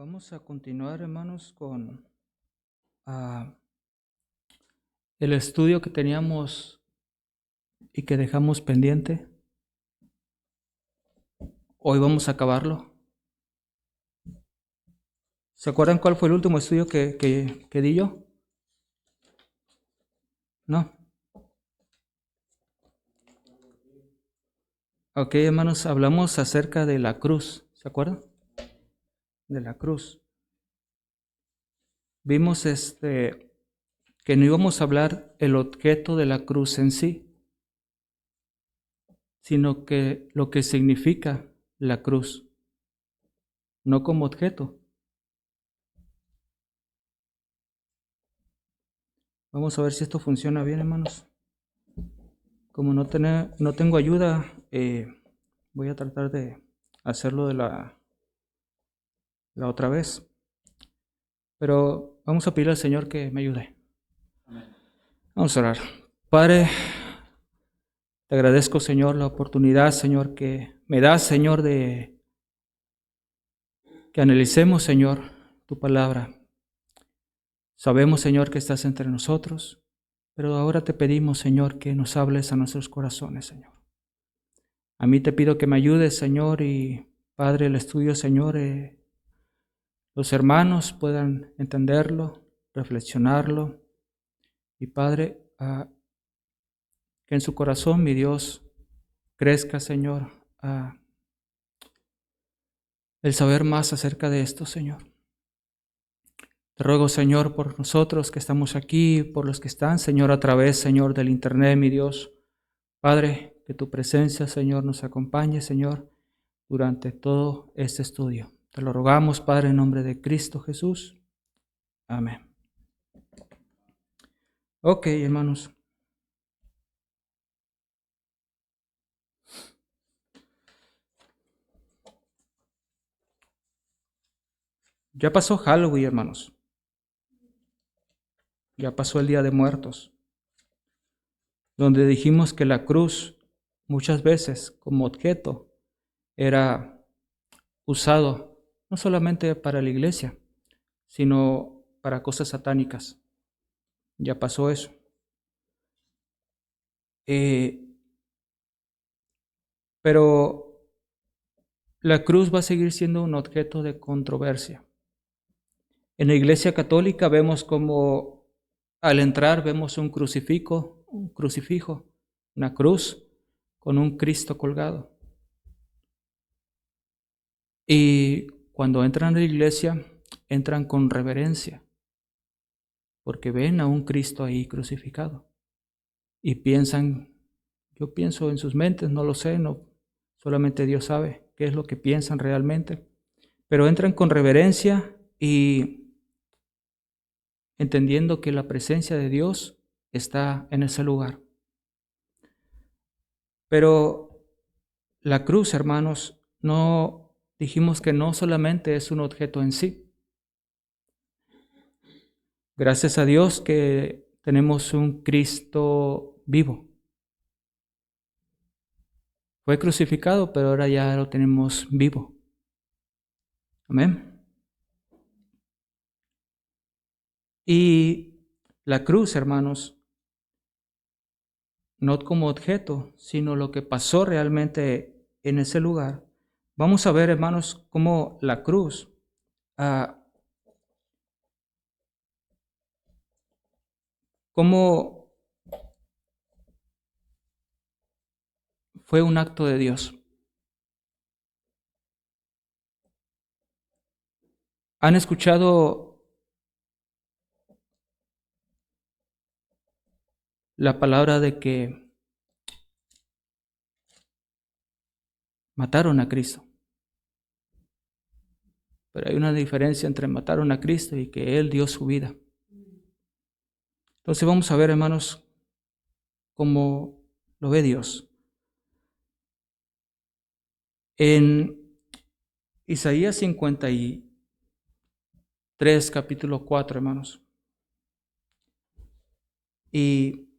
Vamos a continuar, hermanos, con ah, el estudio que teníamos y que dejamos pendiente. Hoy vamos a acabarlo. ¿Se acuerdan cuál fue el último estudio que di yo? ¿No? Ok, hermanos, hablamos acerca de la cruz. ¿Se acuerdan? De la cruz. Vimos que no íbamos a hablar el objeto de la cruz en sí, sino que lo que significa la cruz, no como objeto. Vamos a ver si esto funciona bien, hermanos. Como no tengo ayuda, voy a tratar de hacerlo de la otra vez. Pero vamos a pedirle al Señor que me ayude. Vamos a orar. Padre, te agradezco, Señor, la oportunidad, Señor, que me das, Señor, de que analicemos, Señor, tu palabra. Sabemos, Señor, que estás entre nosotros, pero ahora te pedimos, Señor, que nos hables a nuestros corazones, Señor. A mí te pido que me ayudes, Señor, y Padre, el estudio, Señor, los hermanos puedan entenderlo, reflexionarlo, y Padre, que en su corazón, mi Dios, crezca, Señor, el saber más acerca de esto, Señor. Te ruego, Señor, por nosotros que estamos aquí, por los que están, Señor, a través, Señor, del Internet, mi Dios. Padre, que tu presencia, Señor, nos acompañe, Señor, durante todo este estudio. Te lo rogamos, Padre, en nombre de Cristo Jesús. Amén. Ok, hermanos. Ya pasó Halloween, hermanos. Ya pasó el Día de Muertos, donde dijimos que la cruz muchas veces como objeto era usado no solamente para la iglesia, sino para cosas satánicas. Ya pasó eso. Pero la cruz va a seguir siendo un objeto de controversia. En la Iglesia Católica vemos como al entrar vemos un crucifijo, una cruz con un Cristo colgado. Y cuando entran a la iglesia, entran con reverencia, porque ven a un Cristo ahí crucificado. Y piensan, yo pienso en sus mentes, no lo sé, no, solamente Dios sabe qué es lo que piensan realmente, pero entran con reverencia y entendiendo que la presencia de Dios está en ese lugar. Pero la cruz, hermanos, no dijimos que no solamente es un objeto en sí. Gracias a Dios que tenemos un Cristo vivo. Fue crucificado, pero ahora ya lo tenemos vivo. Amén. Y la cruz, hermanos, no como objeto, sino lo que pasó realmente en ese lugar. Vamos a ver, hermanos, cómo la cruz cómo fue un acto de Dios. ¿Han escuchado la palabra de que mataron a Cristo? Pero hay una diferencia entre mataron a Cristo y que Él dio su vida. Entonces vamos a ver, hermanos, cómo lo ve Dios. En Isaías 53, capítulo 4, hermanos. Y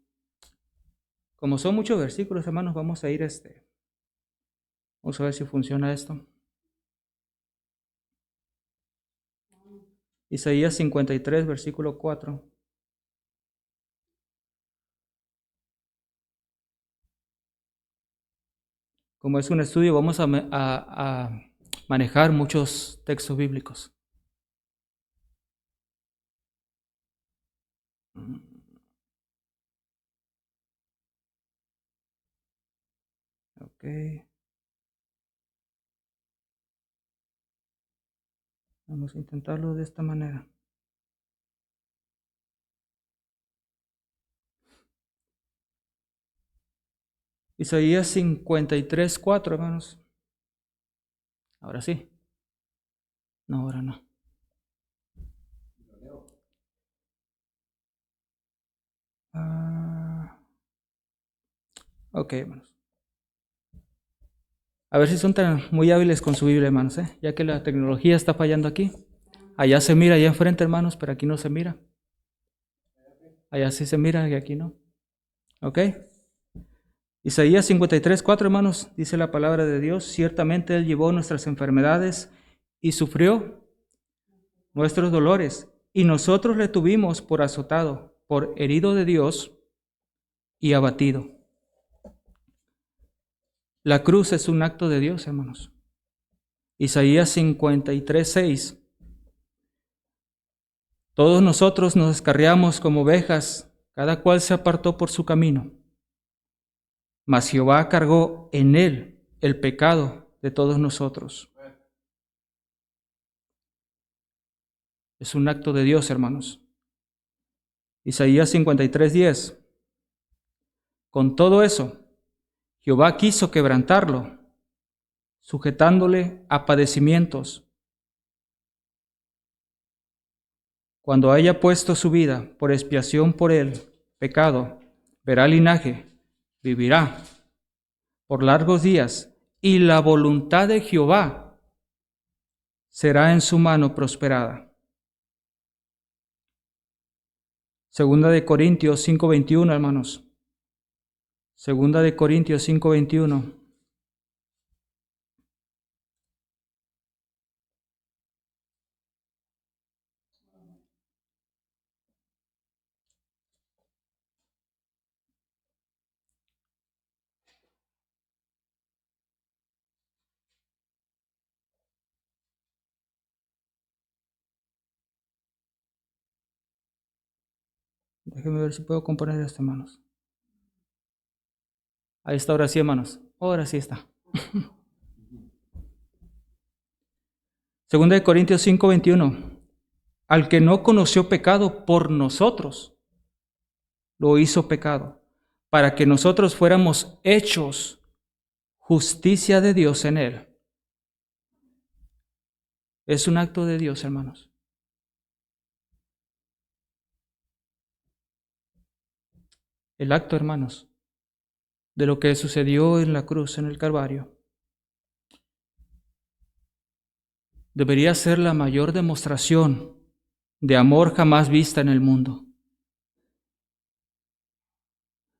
como son muchos versículos, hermanos, vamos a ir vamos a ver si funciona esto. Isaías 53, versículo 4. Como es un estudio, vamos a manejar muchos textos bíblicos. Ok. Vamos a intentarlo de esta manera. Isaías 53, 4, hermanos. Ahora sí. No, ahora no. Ok, hermanos. A ver si son tan muy hábiles con su Biblia, hermanos, ya que la tecnología está fallando aquí. Allá se mira, allá enfrente, hermanos, pero aquí no se mira. Allá sí se mira y aquí no. ¿Ok? Isaías 53, 4, hermanos, dice la palabra de Dios: ciertamente Él llevó nuestras enfermedades y sufrió nuestros dolores, y nosotros le tuvimos por azotado, por herido de Dios y abatido. La cruz es un acto de Dios, hermanos. Isaías 53, 6. Todos nosotros nos descarriamos como ovejas, cada cual se apartó por su camino. Mas Jehová cargó en él el pecado de todos nosotros. Es un acto de Dios, hermanos. Isaías 53, 10. Con todo eso, Jehová quiso quebrantarlo, sujetándole a padecimientos. Cuando haya puesto su vida por expiación por el pecado, verá linaje, vivirá por largos días, y la voluntad de Jehová será en su mano prosperada. Segunda de Corintios 5:21, hermanos. Segunda de Corintios 5:21. Déjenme ver si puedo componer esto, hermanos. Ahí está, ahora sí, hermanos. Ahora sí está. Segunda de Corintios 5:21. Al que no conoció pecado por nosotros, lo hizo pecado, para que nosotros fuéramos hechos justicia de Dios en él. Es un acto de Dios, hermanos. El acto, hermanos, de lo que sucedió en la cruz, en el Calvario, debería ser la mayor demostración de amor jamás vista en el mundo.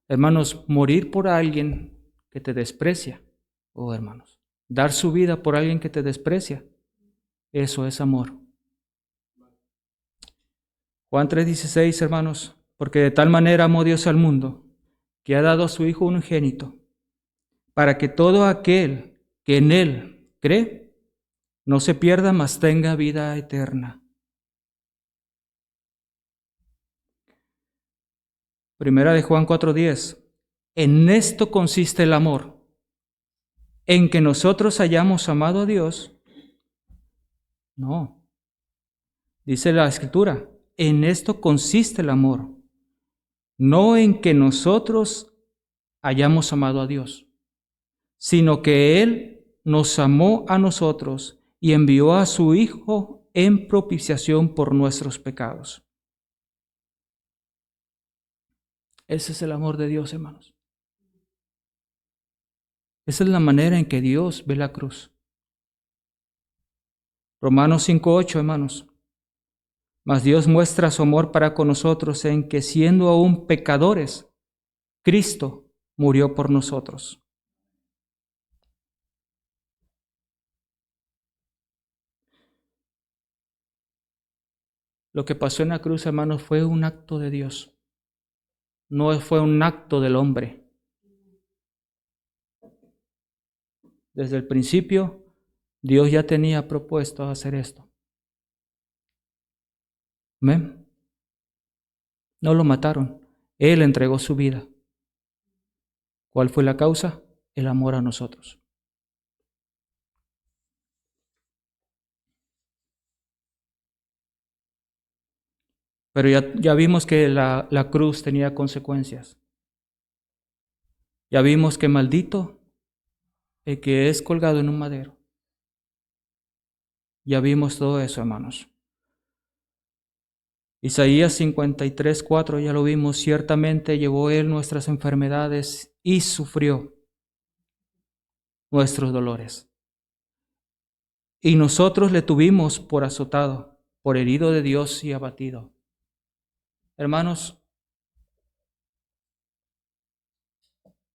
Hermanos, morir por alguien que te desprecia, hermanos, dar su vida por alguien que te desprecia, eso es amor. Juan 3:16, hermanos, porque de tal manera amó Dios al mundo, que ha dado a su Hijo unigénito, para que todo aquel que en Él cree, no se pierda, mas tenga vida eterna. Primera de Juan 4:10. En esto consiste el amor, en que nosotros hayamos amado a Dios. No, dice la Escritura, en esto consiste el amor, no en que nosotros hayamos amado a Dios, sino que Él nos amó a nosotros y envió a su Hijo en propiciación por nuestros pecados. Ese es el amor de Dios, hermanos. Esa es la manera en que Dios ve la cruz. Romanos 5:8, hermanos. Mas Dios muestra su amor para con nosotros en que, siendo aún pecadores, Cristo murió por nosotros. Lo que pasó en la cruz, hermanos, fue un acto de Dios. No fue un acto del hombre. Desde el principio, Dios ya tenía propuesto hacer esto. ¿Amén? No lo mataron. Él entregó su vida. ¿Cuál fue la causa? El amor a nosotros. Pero ya vimos que la cruz tenía consecuencias. Ya vimos que maldito el que es colgado en un madero. Ya vimos todo eso, hermanos. Isaías 53:4, ya lo vimos, ciertamente llevó Él nuestras enfermedades y sufrió nuestros dolores. Y nosotros le tuvimos por azotado, por herido de Dios y abatido. Hermanos,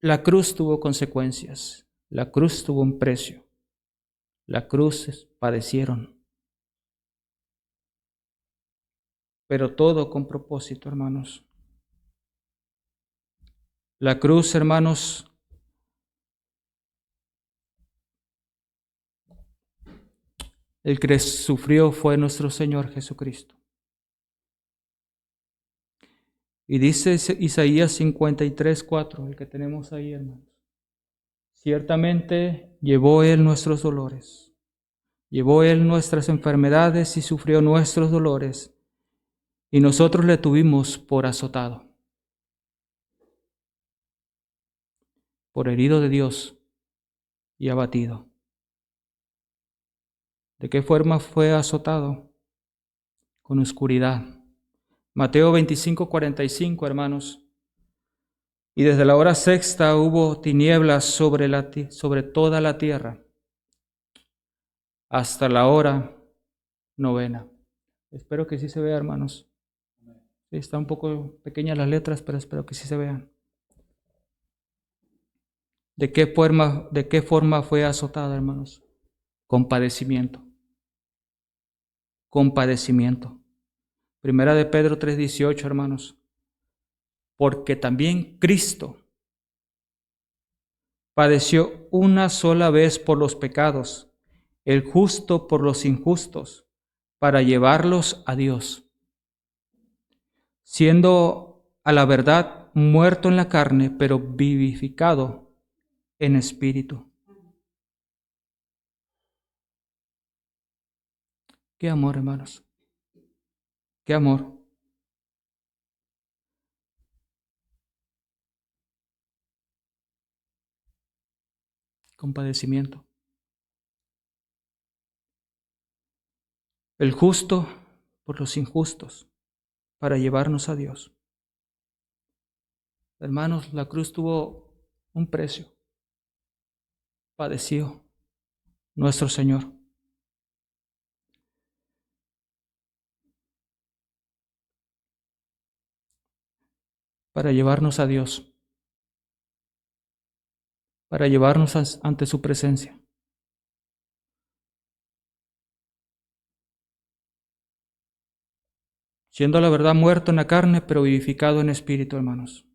la cruz tuvo consecuencias, la cruz tuvo un precio, la cruz padecieron, pero todo con propósito, hermanos. La cruz, hermanos, el que sufrió fue nuestro Señor Jesucristo. Y dice Isaías 53:4, el que tenemos ahí, hermanos. Ciertamente llevó Él nuestros dolores, llevó Él nuestras enfermedades y sufrió nuestros dolores, y nosotros le tuvimos por azotado, por herido de Dios y abatido. ¿De qué forma fue azotado? Con oscuridad. Mateo 25:45, hermanos. Y desde la hora sexta hubo tinieblas sobre toda la tierra, hasta la hora novena. Espero que sí se vea, hermanos. Sí, está un poco pequeñas las letras, pero espero que sí se vean. ¿De qué forma fue azotado, hermanos? Con padecimiento. Con padecimiento. Primera de Pedro 3:18, hermanos. Porque también Cristo padeció una sola vez por los pecados, el justo por los injustos, para llevarlos a Dios, siendo a la verdad muerto en la carne, pero vivificado en espíritu. Qué amor, hermanos. Qué amor. Compadecimiento. El justo por los injustos, para llevarnos a Dios. Hermanos, la cruz tuvo un precio. Padeció nuestro Señor. Para llevarnos a Dios. Para llevarnos ante su presencia. Siendo la verdad muerto en la carne, pero vivificado en espíritu, hermanos.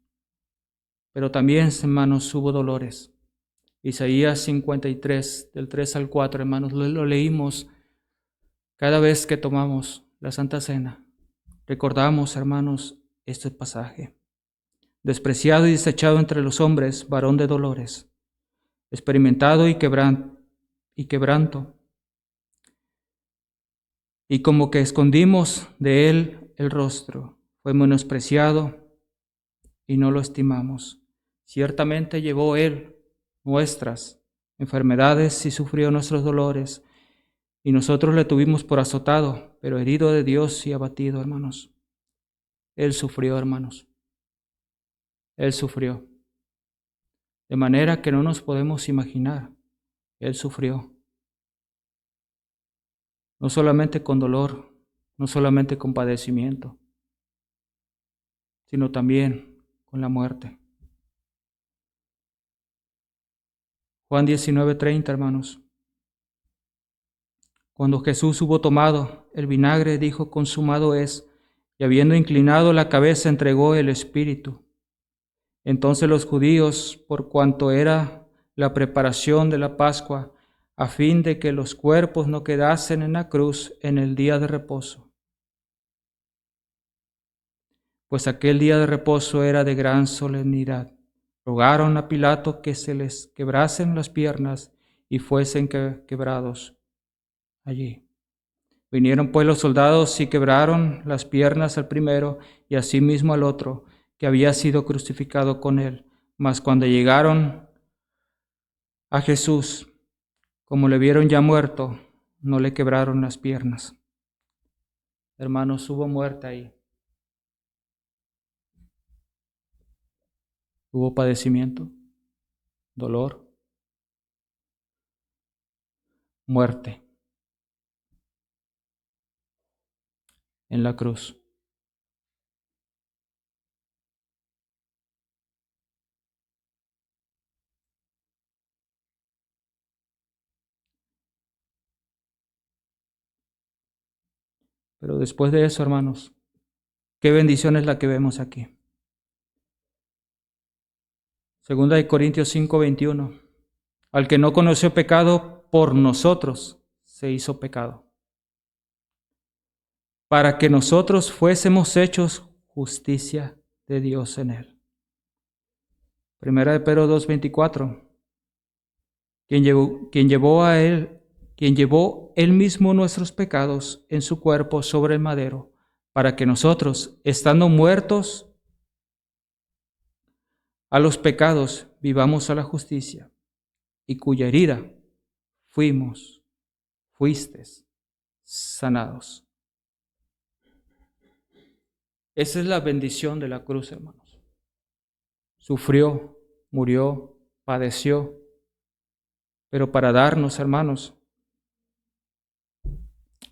Pero también, hermanos, hubo dolores. Isaías 53, del 3 al 4, hermanos, lo leímos cada vez que tomamos la Santa Cena. Recordamos, hermanos, este pasaje. Despreciado y desechado entre los hombres, varón de dolores, experimentado y quebranto, y como que escondimos de él el rostro, fue menospreciado y no lo estimamos. Ciertamente llevó él nuestras enfermedades y sufrió nuestros dolores, y nosotros le tuvimos por azotado, pero herido de Dios y abatido, hermanos. Él sufrió, hermanos. Él sufrió. De manera que no nos podemos imaginar. Él sufrió. No solamente con dolor, no solamente con padecimiento, sino también con la muerte. Juan 19:30, hermanos. Cuando Jesús hubo tomado el vinagre, dijo: consumado es, y habiendo inclinado la cabeza, entregó el espíritu. Entonces los judíos, por cuanto era la preparación de la Pascua, a fin de que los cuerpos no quedasen en la cruz en el día de reposo, pues aquel día de reposo era de gran solemnidad, rogaron a Pilato que se les quebrasen las piernas y fuesen quebrados allí. Vinieron pues los soldados y quebraron las piernas al primero y asimismo al otro, que había sido crucificado con él. Mas cuando llegaron a Jesús, como le vieron ya muerto, no le quebraron las piernas. Hermanos, hubo muerte ahí. Hubo padecimiento, dolor, muerte en la cruz. Pero después de eso, hermanos, qué bendición es la que vemos aquí. Segunda de Corintios 5:21. Al que no conoció pecado, por nosotros se hizo pecado, para que nosotros fuésemos hechos justicia de Dios en él. Primera de Pedro 2:24. Quien llevó él mismo nuestros pecados en su cuerpo sobre el madero, para que nosotros, estando muertos a los pecados, vivamos a la justicia, y cuya herida fuisteis sanados. Esa es la bendición de la cruz, hermanos. Sufrió, murió, padeció, pero para darnos, hermanos,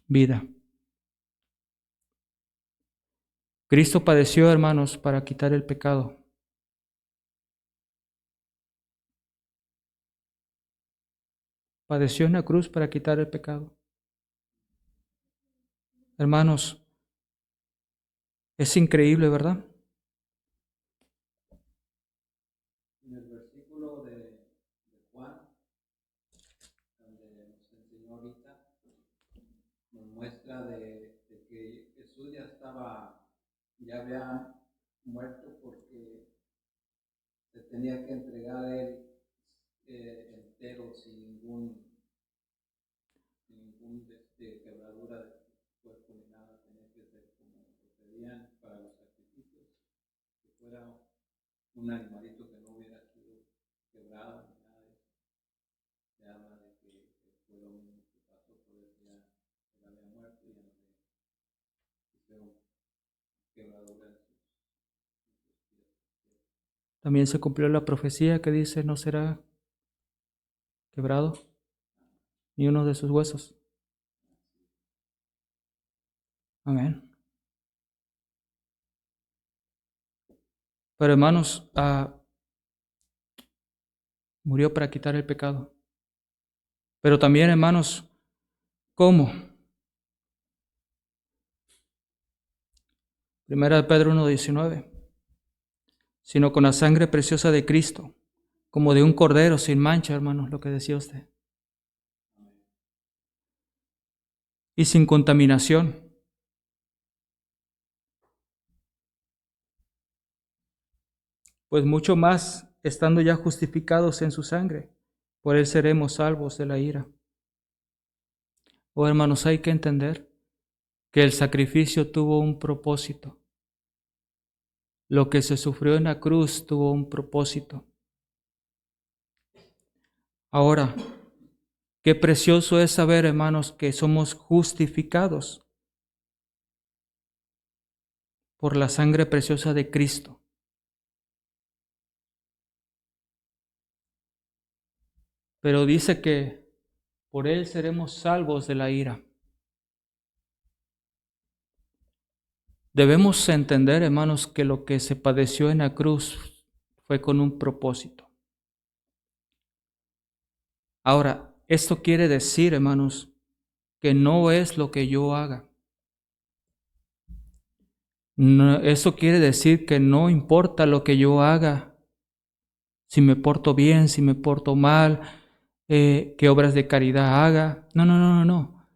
vida. Cristo padeció, hermanos, para quitar el pecado. Padeció en la cruz para quitar el pecado. Hermanos, es increíble, ¿verdad? En el versículo de Juan, donde nos enseñó ahorita, nos muestra de que Jesús ya había muerto porque se tenía que entregar él entero, sin ningún quebradura de su cuerpo ni nada. Tenía que ser como lo pedían para los sacrificios, que fuera un animalito que no hubiera sido quebrado ni nada de eso. Se habla de que fue lo mismo que pasó, por eso ya él había muerto y ya no se hicieron quebraduras en sus pies. También se cumplió la profecía que dice: no será quebrado ni uno de sus huesos. Amén. Pero hermanos, murió para quitar el pecado. Pero también, hermanos, ¿cómo? Primera de Pedro 1:19. Sino con la sangre preciosa de Cristo, como de un cordero sin mancha, hermanos, lo que decía usted. Y sin contaminación. Pues mucho más, estando ya justificados en su sangre, por él seremos salvos de la ira. Oh, hermanos, hay que entender que el sacrificio tuvo un propósito. Lo que se sufrió en la cruz tuvo un propósito. Ahora, qué precioso es saber, hermanos, que somos justificados por la sangre preciosa de Cristo. Pero dice que por él seremos salvos de la ira. Debemos entender, hermanos, que lo que se padeció en la cruz fue con un propósito. Ahora, esto quiere decir, hermanos, que no es lo que yo haga. Eso quiere decir que no importa lo que yo haga, si me porto bien, si me porto mal, qué obras de caridad haga. No, no, no, no, no.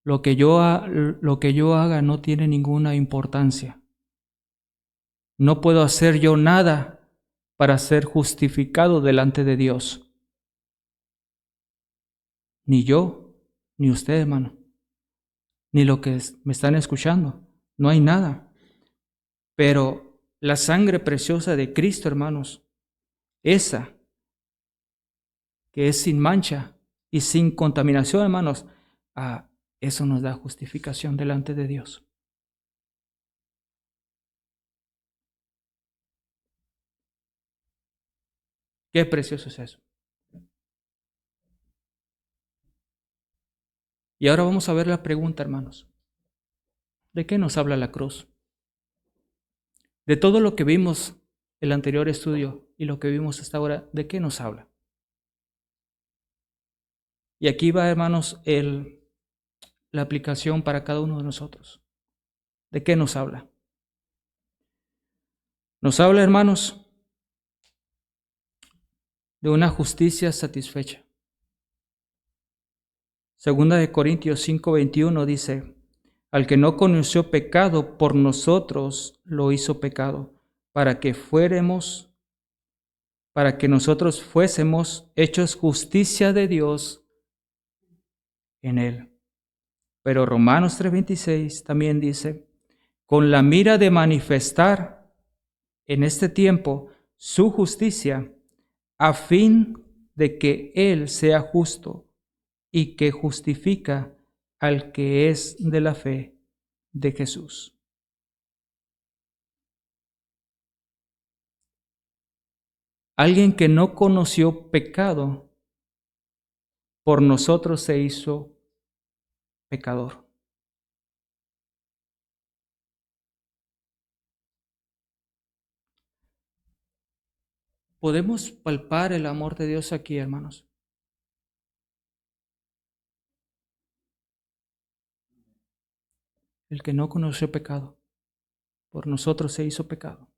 Lo que yo haga no tiene ninguna importancia. No puedo hacer yo nada para ser justificado delante de Dios. Ni yo, ni usted, hermano, ni lo que me están escuchando. No hay nada. Pero la sangre preciosa de Cristo, hermanos, esa que es sin mancha y sin contaminación, hermanos, eso nos da justificación delante de Dios. Qué precioso es eso. Y ahora vamos a ver la pregunta, hermanos. ¿De qué nos habla la cruz? De todo lo que vimos el anterior estudio y lo que vimos hasta ahora, ¿de qué nos habla? Y aquí va, hermanos, la aplicación para cada uno de nosotros. ¿De qué nos habla? Nos habla, hermanos, de una justicia satisfecha. Segunda de Corintios 5:21 dice, al que no conoció pecado, por nosotros lo hizo pecado, para que nosotros fuésemos hechos justicia de Dios en él. Pero Romanos 3:26 también dice, con la mira de manifestar en este tiempo su justicia, a fin de que Él sea justo y que justifica al que es de la fe de Jesús. Alguien que no conoció pecado, por nosotros se hizo pecador. ¿Podemos palpar el amor de Dios aquí, hermanos? El que no conoció pecado, por nosotros se hizo pecado.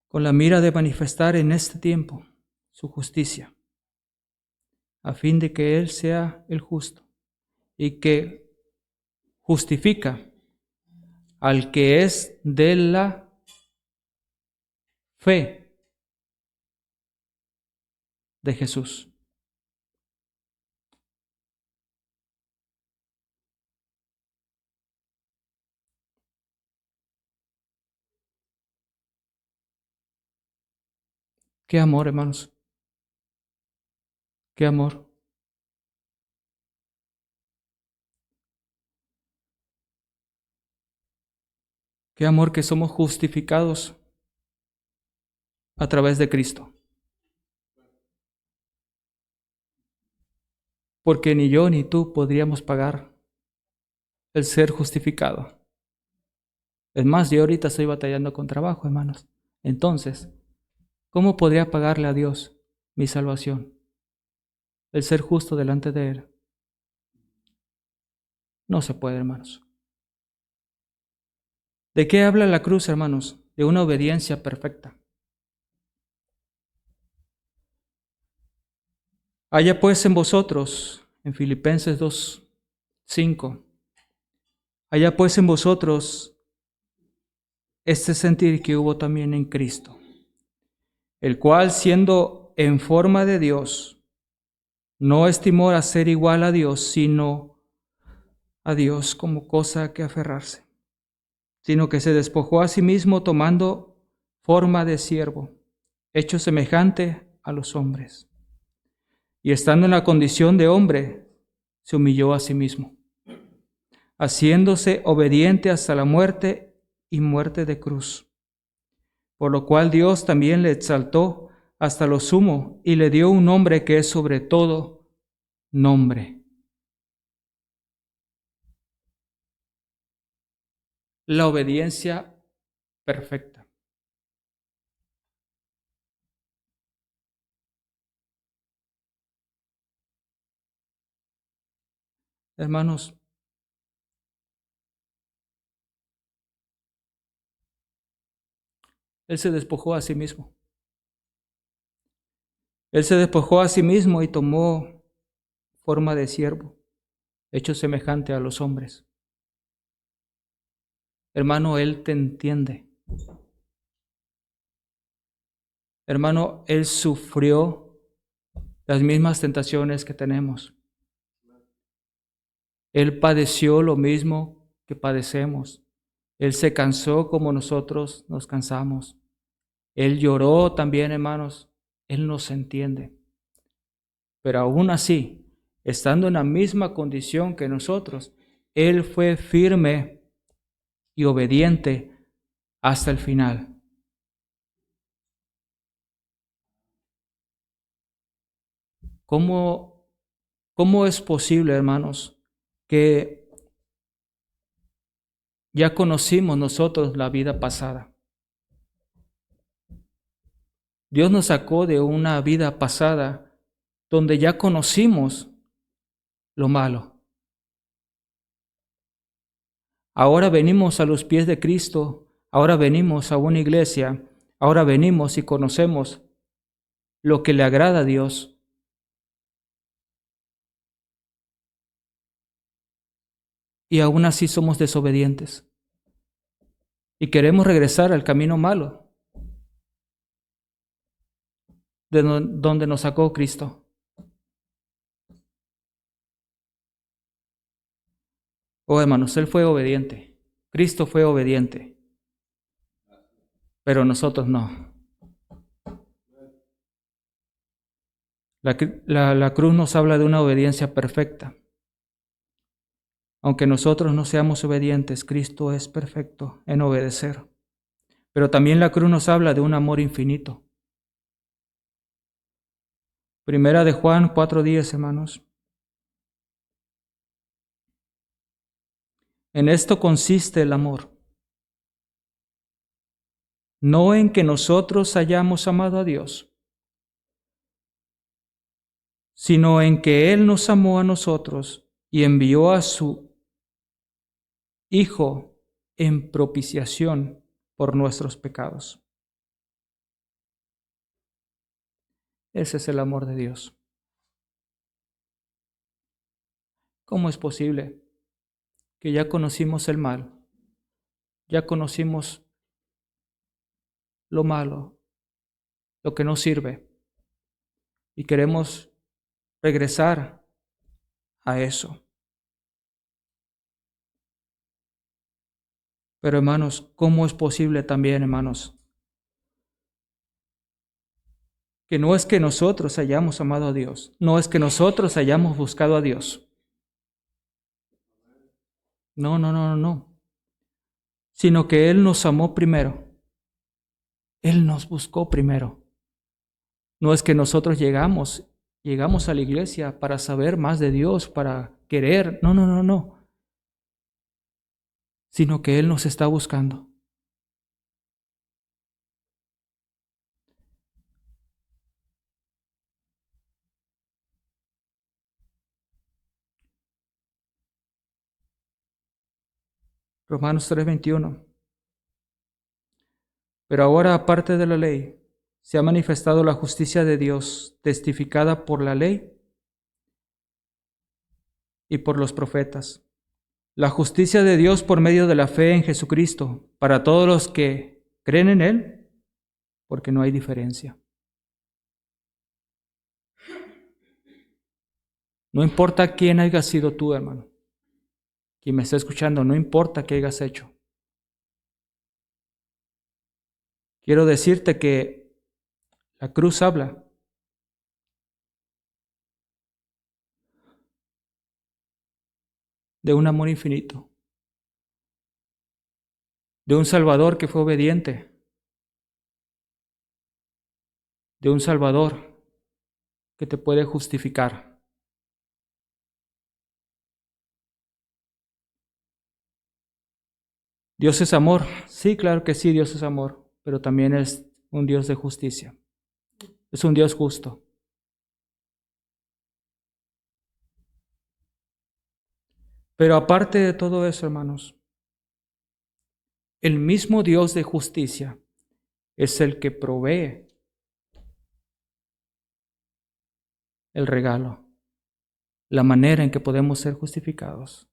Con la mira de manifestar en este tiempo su justicia, a fin de que Él sea el justo y que justifica al que es de la fe de Jesús. Qué amor, hermanos. Qué amor. Qué amor que somos justificados a través de Cristo. Porque ni yo ni tú podríamos pagar el ser justificado. Es más, yo ahorita estoy batallando con trabajo, hermanos. Entonces, ¿cómo podría pagarle a Dios mi salvación? El ser justo delante de Él. No se puede, hermanos. ¿De qué habla la cruz, hermanos? De una obediencia perfecta. Haya pues en vosotros, en Filipenses 2:5, haya pues en vosotros este sentir que hubo también en Cristo, el cual siendo en forma de Dios, no estimó a ser igual a Dios, sino a Dios como cosa a que aferrarse, sino que se despojó a sí mismo tomando forma de siervo, hecho semejante a los hombres. Y estando en la condición de hombre, se humilló a sí mismo, haciéndose obediente hasta la muerte y muerte de cruz. Por lo cual Dios también le exaltó hasta lo sumo y le dio un nombre que es sobre todo nombre. La obediencia perfecta. Hermanos, Él se despojó a sí mismo. Él se despojó a sí mismo y tomó forma de siervo, hecho semejante a los hombres. Hermano, Él te entiende. Hermano, Él sufrió las mismas tentaciones que tenemos. Él padeció lo mismo que padecemos. Él se cansó como nosotros nos cansamos. Él lloró también, hermanos. Él nos entiende. Pero aún así, estando en la misma condición que nosotros, Él fue firme y obediente hasta el final. ¿Cómo es posible, hermanos, que ya conocimos nosotros la vida pasada? Dios nos sacó de una vida pasada donde ya conocimos lo malo. Ahora venimos a los pies de Cristo, ahora venimos a una iglesia, ahora venimos y conocemos lo que le agrada a Dios. Y aún así somos desobedientes. Y queremos regresar al camino malo, de donde nos sacó Cristo. Oh, hermanos, Él fue obediente. Cristo fue obediente. Pero nosotros no. La cruz nos habla de una obediencia perfecta. Aunque nosotros no seamos obedientes, Cristo es perfecto en obedecer. Pero también la cruz nos habla de un amor infinito. Primera de Juan 4:10, hermanos. En esto consiste el amor. No en que nosotros hayamos amado a Dios, sino en que Él nos amó a nosotros y envió a su Hijo en propiciación por nuestros pecados. Ese es el amor de Dios. ¿Cómo es posible que ya conocimos el mal, ya conocimos lo malo, lo que no sirve, y queremos regresar a eso? Pero hermanos, ¿cómo es posible también, hermanos, que no es que nosotros hayamos amado a Dios, no es que nosotros hayamos buscado a Dios? No, no, no, no, no. Sino que Él nos amó primero. Él nos buscó primero. No es que nosotros llegamos a la iglesia para saber más de Dios, para querer. No, no, no, no. Sino que Él nos está buscando. Romanos 3:21. Pero ahora, aparte de la ley, se ha manifestado la justicia de Dios, testificada por la ley y por los profetas. La justicia de Dios por medio de la fe en Jesucristo, para todos los que creen en Él, porque no hay diferencia. No importa quién hayas sido tú, hermano, quien me está escuchando, no importa qué hayas hecho. Quiero decirte que la cruz habla de un amor infinito, de un Salvador que fue obediente, de un Salvador que te puede justificar. Dios es amor. Sí, claro que sí, Dios es amor, pero también es un Dios de justicia. Es un Dios justo. Pero aparte de todo eso, hermanos, el mismo Dios de justicia es el que provee el regalo, la manera en que podemos ser justificados.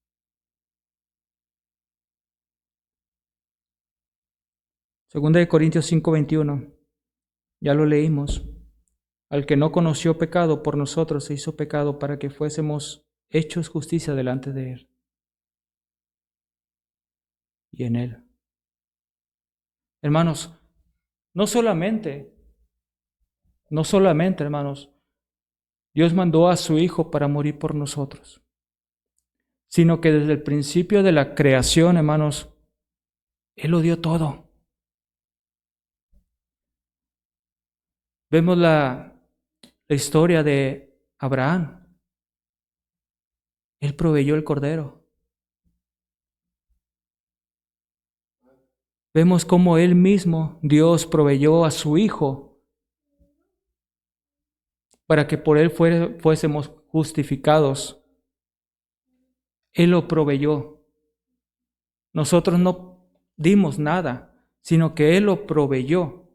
Segunda de Corintios 5:21, ya lo leímos. Al que no conoció pecado, por nosotros se hizo pecado para que fuésemos hechos justicia delante de Él y en Él. Hermanos, no solamente, hermanos, Dios mandó a su Hijo para morir por nosotros, sino que desde el principio de la creación, hermanos, Él lo dio todo. Vemos la historia de Abraham. Él proveyó el cordero. Vemos cómo Él mismo, Dios, proveyó a su Hijo para que por Él fuésemos justificados. Él lo proveyó. Nosotros no dimos nada, sino que Él lo proveyó.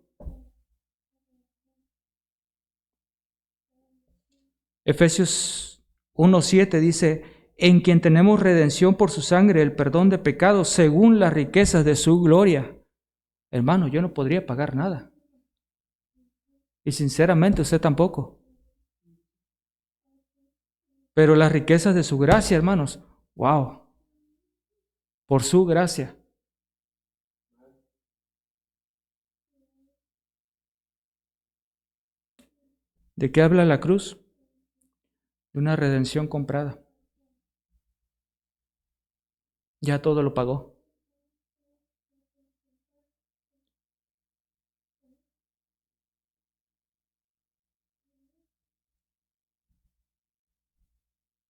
Efesios 1:7 dice, en quien tenemos redención por su sangre, el perdón de pecados, según las riquezas de su gloria. Hermano, yo no podría pagar nada. Y sinceramente usted tampoco. Pero las riquezas de su gracia, hermanos, wow, por su gracia. ¿De qué habla la cruz? De una redención comprada. Ya todo lo pagó.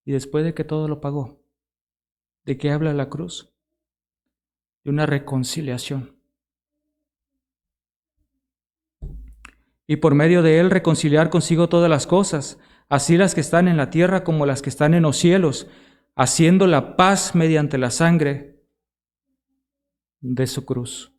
Y después de que todo lo pagó, ¿de qué habla la cruz? De una reconciliación. Y por medio de él reconciliar consigo todas las cosas, así las que están en la tierra como las que están en los cielos, haciendo la paz mediante la sangre de su cruz.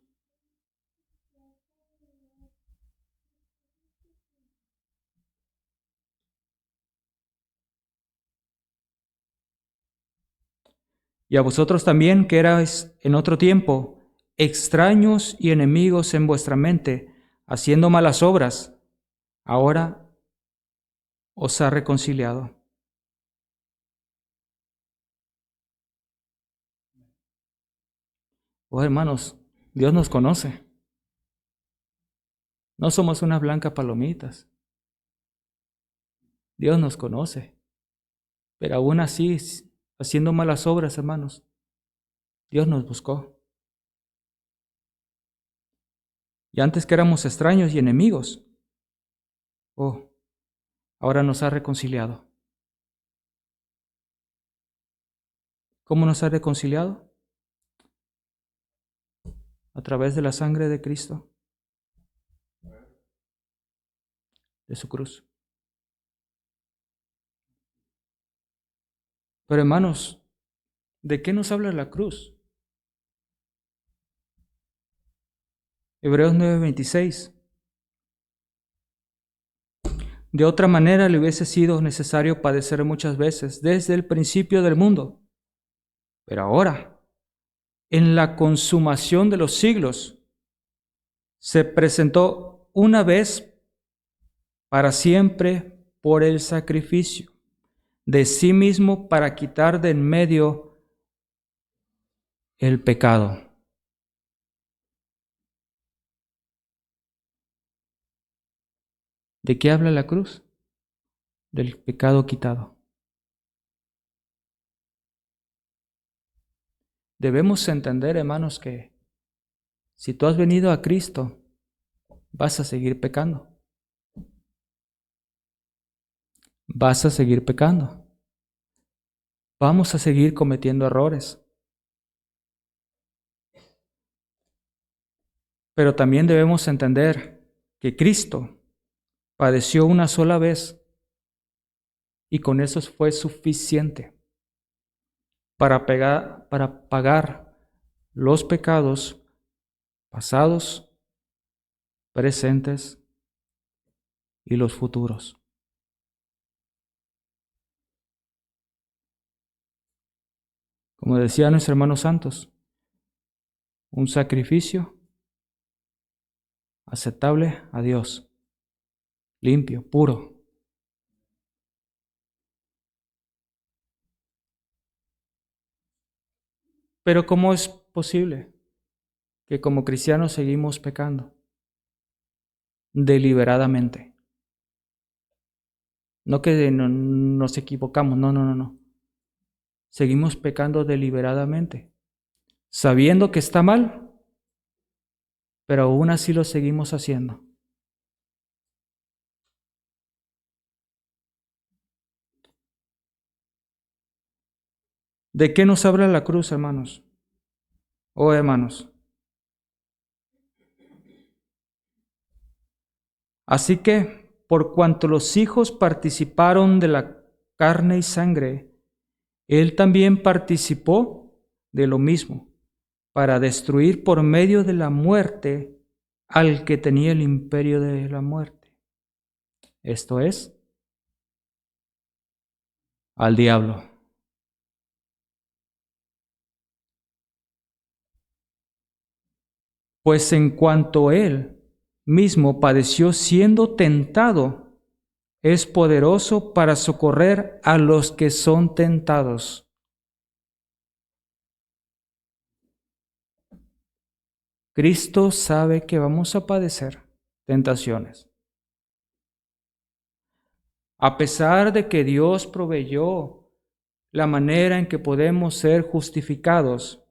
Y a vosotros también, que erais en otro tiempo extraños y enemigos en vuestra mente, haciendo malas obras, ahora os ha reconciliado. Oh, hermanos, Dios nos conoce. No somos unas blancas palomitas. Dios nos conoce. Pero aún así, haciendo malas obras, hermanos, Dios nos buscó. Y antes que éramos extraños y enemigos, oh, ahora nos ha reconciliado. ¿Cómo nos ha reconciliado? A través de la sangre de Cristo, de su cruz. Pero hermanos, ¿de qué nos habla la cruz? Hebreos 9:26. De otra manera le hubiese sido necesario padecer muchas veces desde el principio del mundo. Pero ahora, en la consumación de los siglos, se presentó una vez para siempre por el sacrificio de sí mismo para quitar de en medio el pecado. ¿De qué habla la cruz? Del pecado quitado. Debemos entender, hermanos, que si tú has venido a Cristo, vas a seguir pecando. Vas a seguir pecando. Vamos a seguir cometiendo errores. Pero también debemos entender que Cristo padeció una sola vez y con eso fue suficiente para pagar los pecados pasados, presentes y los futuros. Como decían nuestros hermanos santos, un sacrificio aceptable a Dios, limpio, puro. Pero ¿cómo es posible que como cristianos seguimos pecando deliberadamente? No que nos equivocamos, no. Seguimos pecando deliberadamente, sabiendo que está mal, pero aún así lo seguimos haciendo. ¿De qué nos habla la cruz, hermanos? Oh, hermanos. Así que, por cuanto los hijos participaron de la carne y sangre, Él también participó de lo mismo, para destruir por medio de la muerte al que tenía el imperio de la muerte. Esto es, al diablo. Pues en cuanto Él mismo padeció siendo tentado, es poderoso para socorrer a los que son tentados. Cristo sabe que vamos a padecer tentaciones. A pesar de que Dios proveyó la manera en que podemos ser justificados,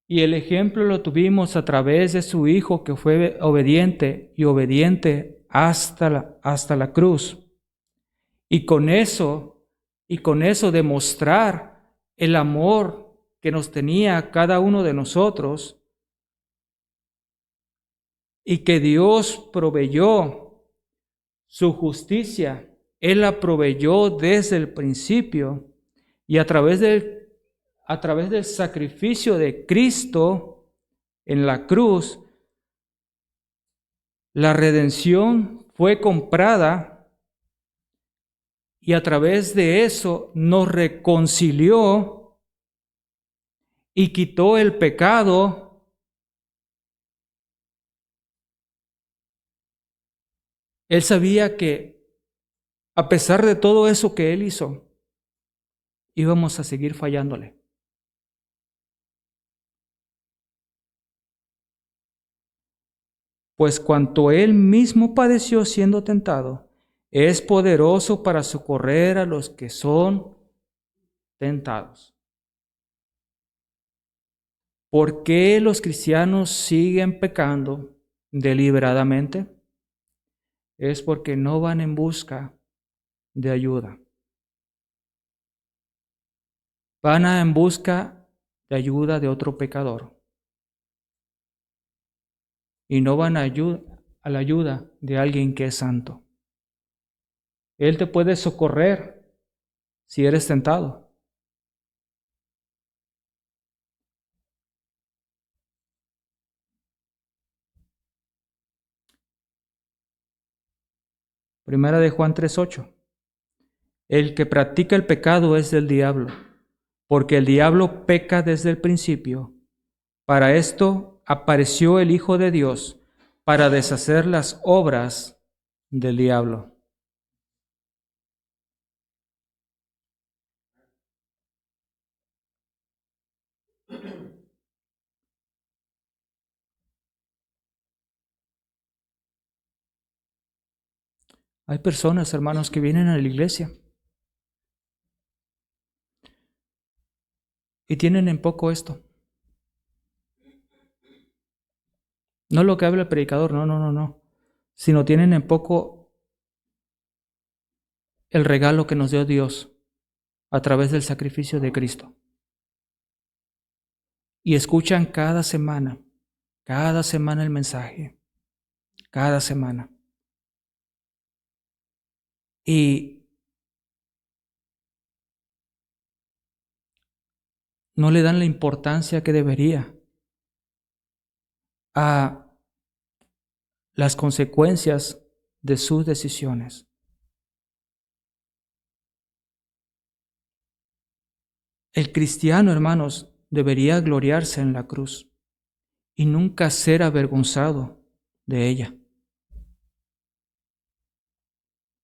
y el ejemplo lo tuvimos a través de su Hijo que fue obediente y obediente hasta la cruz. Y con eso demostrar el amor que nos tenía cada uno de nosotros y que Dios proveyó su justicia. Él la proveyó desde el principio y a través del sacrificio de Cristo en la cruz, la redención fue comprada y a través de eso nos reconcilió y quitó el pecado. Él sabía que a pesar de todo eso que Él hizo, íbamos a seguir fallándole. Pues cuanto Él mismo padeció siendo tentado, es poderoso para socorrer a los que son tentados. ¿Por qué los cristianos siguen pecando deliberadamente? Es porque no van en busca de ayuda. Van en busca de ayuda de otro pecador. Y no van a la ayuda de alguien que es santo. Él te puede socorrer si eres tentado. Primera de Juan 3:8. El que practica el pecado es del diablo, porque el diablo peca desde el principio. Para esto apareció el Hijo de Dios, para deshacer las obras del diablo. Hay personas, hermanos, que vienen a la iglesia y tienen en poco esto. No lo que habla el predicador, no. Sino tienen en poco el regalo que nos dio Dios a través del sacrificio de Cristo. Y escuchan cada semana el mensaje, cada semana. Y no le dan la importancia que debería a las consecuencias de sus decisiones. El cristiano, hermanos, debería gloriarse en la cruz y nunca ser avergonzado de ella.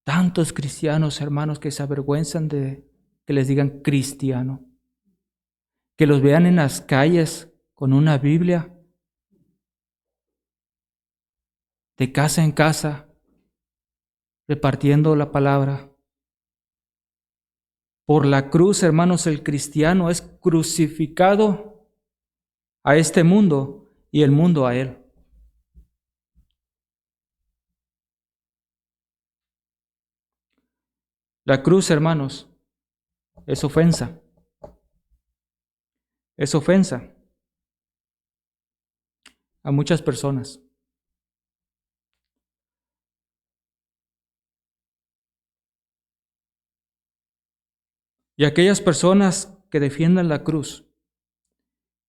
Tantos cristianos, hermanos, que se avergüenzan de que les digan cristiano, que los vean en las calles con una Biblia, de casa en casa, repartiendo la palabra. Por la cruz, hermanos, el cristiano es crucificado a este mundo y el mundo a él. La cruz, hermanos, es ofensa. Es ofensa a muchas personas. Y aquellas personas que defiendan la cruz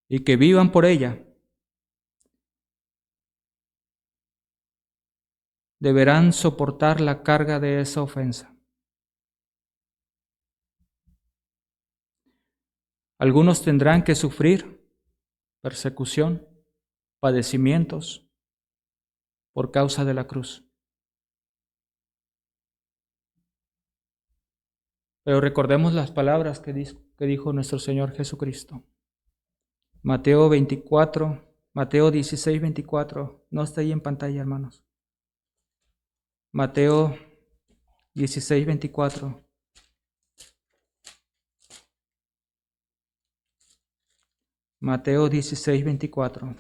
y que vivan por ella, deberán soportar la carga de esa ofensa. Algunos tendrán que sufrir persecución, padecimientos por causa de la cruz. Pero recordemos las palabras que dijo nuestro Señor Jesucristo. Mateo 16, 24. No está ahí en pantalla, hermanos. Mateo 16, 24. Mateo 16, 24.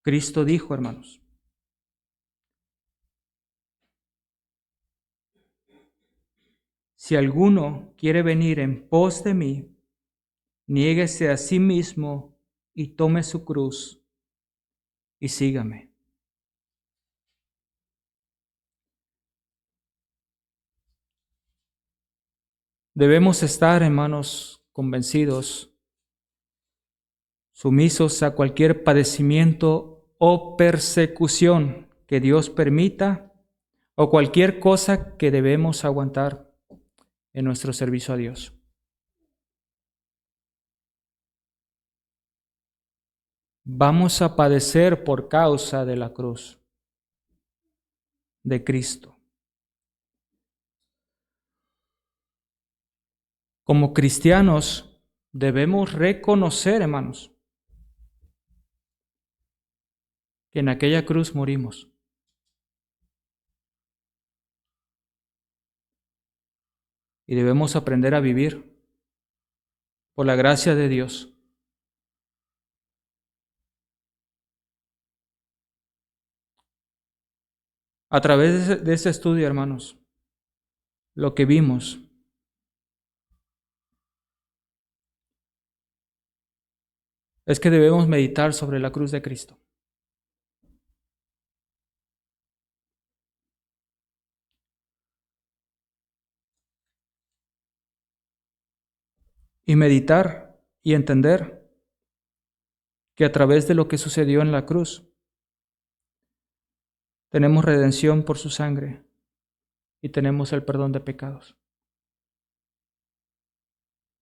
Cristo dijo, hermanos, si alguno quiere venir en pos de mí, niéguese a sí mismo y tome su cruz y sígame. Debemos estar, hermanos, convencidos, sumisos a cualquier padecimiento o persecución que Dios permita o cualquier cosa que debemos aguantar en nuestro servicio a Dios. Vamos a padecer por causa de la cruz de Cristo. Como cristianos debemos reconocer, hermanos, que en aquella cruz morimos. Y debemos aprender a vivir por la gracia de Dios. A través de este estudio, hermanos, lo que vimos es que debemos meditar sobre la cruz de Cristo. Y meditar y entender que a través de lo que sucedió en la cruz, tenemos redención por su sangre y tenemos el perdón de pecados.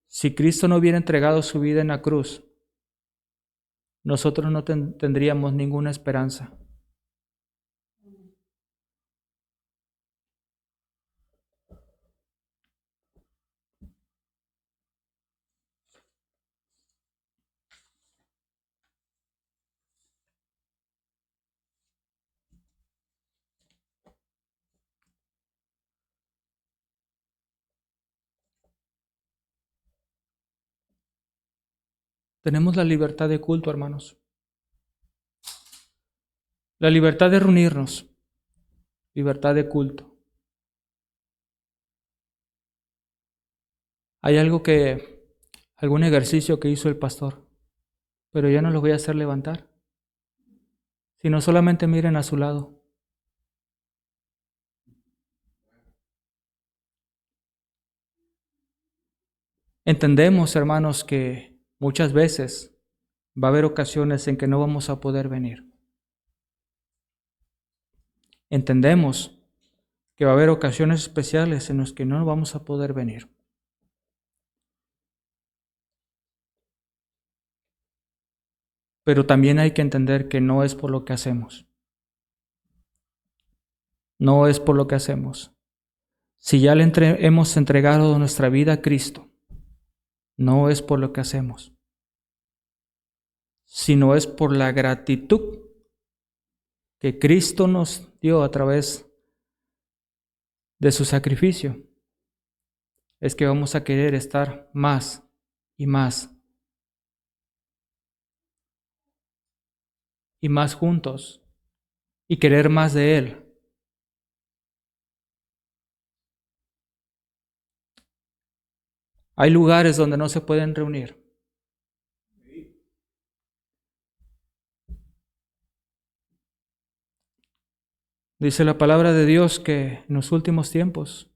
Si Cristo no hubiera entregado su vida en la cruz, nosotros no tendríamos ninguna esperanza. Tenemos la libertad de culto, hermanos. La libertad de reunirnos. Libertad de culto. Hay algún ejercicio que hizo el pastor, pero ya no lo voy a hacer levantar, sino solamente miren a su lado. Entendemos, hermanos, que muchas veces va a haber ocasiones en que no vamos a poder venir. Entendemos que va a haber ocasiones especiales en las que no vamos a poder venir. Pero también hay que entender que no es por lo que hacemos. No es por lo que hacemos. Si ya hemos entregado nuestra vida a Cristo, no es por lo que hacemos, sino es por la gratitud que Cristo nos dio a través de su sacrificio. Es que vamos a querer estar más y más y más juntos y querer más de Él. Hay lugares donde no se pueden reunir. Dice la palabra de Dios que en los últimos tiempos,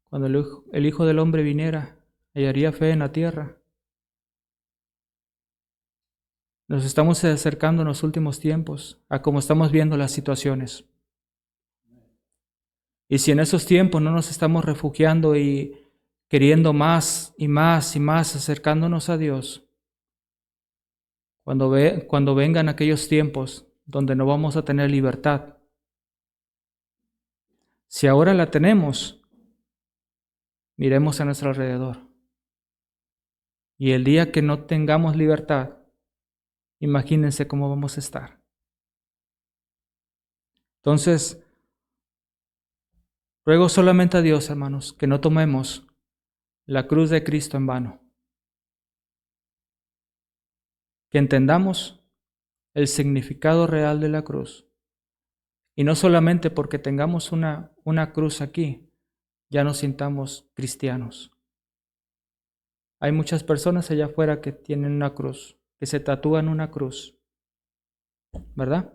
cuando el Hijo del Hombre viniera, hallaría fe en la tierra. Nos estamos acercando en los últimos tiempos a cómo estamos viendo las situaciones. Y si en esos tiempos no nos estamos refugiando y queriendo más y más y más acercándonos a Dios, cuando vengan aquellos tiempos donde no vamos a tener libertad, si ahora la tenemos, miremos a nuestro alrededor. Y el día que no tengamos libertad, imagínense cómo vamos a estar. Entonces, ruego solamente a Dios, hermanos, que no tomemos la cruz de Cristo en vano. Que entendamos el significado real de la cruz. Y no solamente porque tengamos una cruz aquí, ya nos sintamos cristianos. Hay muchas personas allá afuera que tienen una cruz, que se tatúan una cruz, ¿verdad?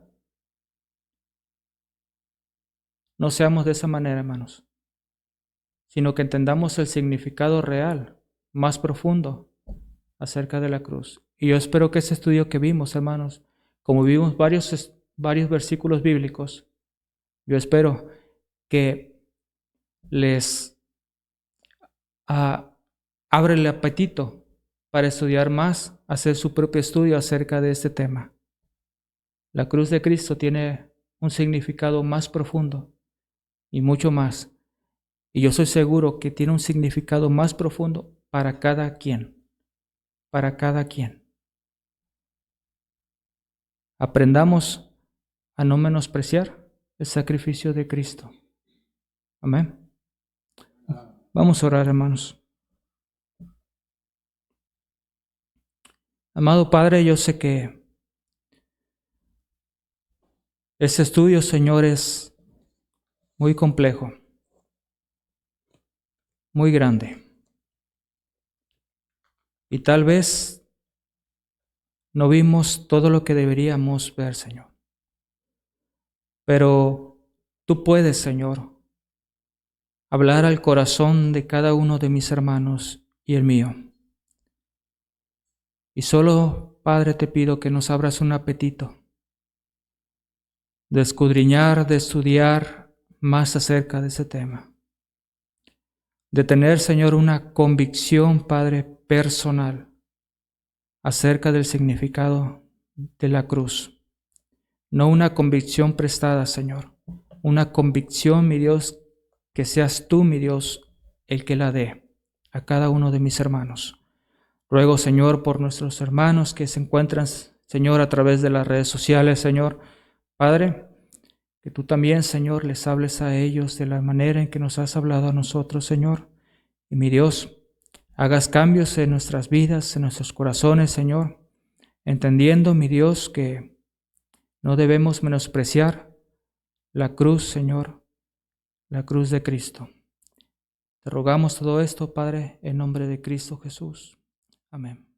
No seamos de esa manera, hermanos, sino que entendamos el significado real, más profundo, acerca de la cruz. Y yo espero que ese estudio que vimos, hermanos, como vimos varios versículos bíblicos, yo espero que les abre el apetito para estudiar más, hacer su propio estudio acerca de este tema. La cruz de Cristo tiene un significado más profundo y mucho más. Y yo soy seguro que tiene un significado más profundo para cada quien. Para cada quien. Aprendamos a no menospreciar el sacrificio de Cristo. Amén. Vamos a orar, hermanos. Amado Padre, yo sé que este estudio, Señor, es muy complejo, muy grande. Y tal vez no vimos todo lo que deberíamos ver, Señor. Pero tú puedes, Señor, hablar al corazón de cada uno de mis hermanos y el mío. Y solo, Padre, te pido que nos abras un apetito de escudriñar, de estudiar más acerca de ese tema. De tener, Señor, una convicción, Padre, personal acerca del significado de la cruz. No una convicción prestada, Señor. Una convicción, mi Dios, que seas tú, mi Dios, el que la dé a cada uno de mis hermanos. Ruego, Señor, por nuestros hermanos que se encuentran, Señor, a través de las redes sociales, Señor. Padre, que tú también, Señor, les hables a ellos de la manera en que nos has hablado a nosotros, Señor. Y mi Dios, hagas cambios en nuestras vidas, en nuestros corazones, Señor, entendiendo, mi Dios, que no debemos menospreciar la cruz, Señor, la cruz de Cristo. Te rogamos todo esto, Padre, en nombre de Cristo Jesús. Amén.